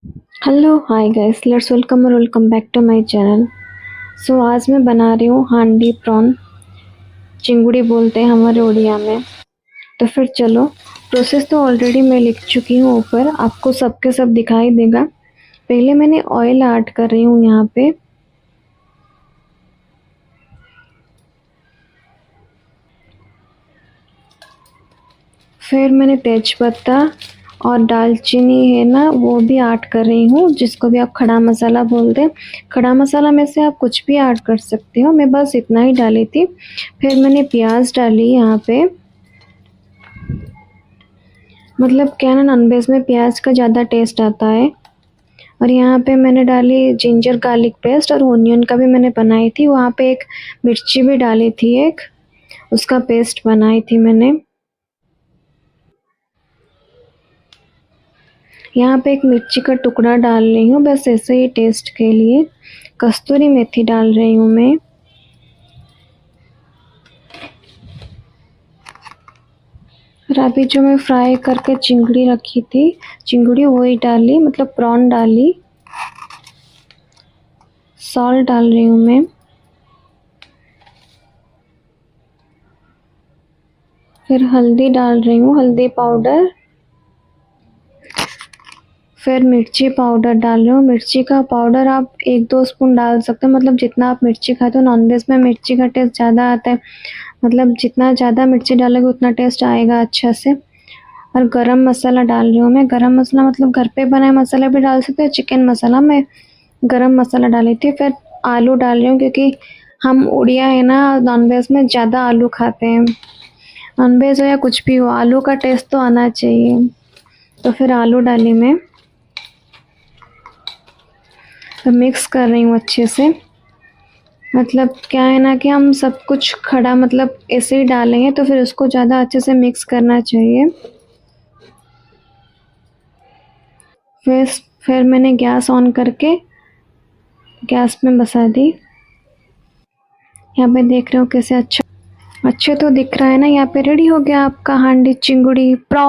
Hello hi guys, let's welcome और welcome back to my channel. So आज मैं बना रही हूँ हांडी प्रॉन, चिंगुड़ी बोलते हैं हमारे उड़िया में। तो फिर चलो, प्रोसेस तो ऑलरेडी मैं लिख चुकी हूँ ऊपर, आपको सब के सब दिखाई देगा। पहले मैंने ऑयल ऐड कर रही हूँ यहाँ पे। फिर मैंने तेजपत्ता और दालचीनी है ना, वो भी ऐड कर रही हूँ, जिसको भी आप खड़ा मसाला बोलते हैं। खड़ा मसाला में से आप कुछ भी ऐड कर सकते हो, मैं बस इतना ही डाली थी। फिर मैंने प्याज डाली यहाँ पे। मतलब क्या ना, नॉनवेज में प्याज का ज़्यादा टेस्ट आता है। और यहाँ पे मैंने डाली जिंजर गार्लिक पेस्ट, और ओनियन का भी मैंने बनाई थी। वहाँ पे एक मिर्ची भी डाली थी, एक उसका पेस्ट बनाई थी मैंने। यहाँ पे एक मिर्ची का टुकड़ा डाल रही हूँ, बस ऐसे ही टेस्ट के लिए। कस्तूरी मेथी डाल रही हूँ मैं। और अभी जो मैं फ्राई करके चिंगड़ी रखी थी, चिंगड़ी वही डाली, मतलब प्रॉन डाली। सॉल्ट डाल रही हूँ मैं। फिर हल्दी डाल रही हूँ, हल्दी पाउडर। फिर मिर्ची पाउडर डाल रही हूँ। मिर्ची का पाउडर आप 1-2 स्पून डाल सकते हो, मतलब जितना आप मिर्ची खाते हो। नॉनवेज में मिर्ची का टेस्ट ज़्यादा आता है, मतलब जितना ज़्यादा मिर्ची डालोगे उतना टेस्ट आएगा अच्छा से। और गरम मसाला डाल रही हूँ मैं। गरम मसाला मतलब घर पे बनाए मसाला भी डाल सकते हो, चिकन मसाला। मैं गरम मसाला डाली थी। फिर आलू डाल रही हूँ, क्योंकि हम उड़िया है ना, नॉनवेज में ज़्यादा आलू खाते हैं। नॉनवेज हो या कुछ भी हो, आलू का टेस्ट तो आना चाहिए। तो फिर आलू डाली मैं। तो मिक्स कर रही हूँ अच्छे से। मतलब क्या है ना कि हम सब कुछ खड़ा मतलब ऐसे ही डालेंगे, तो फिर उसको ज़्यादा अच्छे से मिक्स करना चाहिए। फिर फिर मैंने गैस ऑन करके गैस में बसा दी। यहाँ पे देख रहे हो कैसे अच्छे तो दिख रहा है ना। यहाँ पे रेडी हो गया आपका हांडी चिंगुड़ी प्रॉन।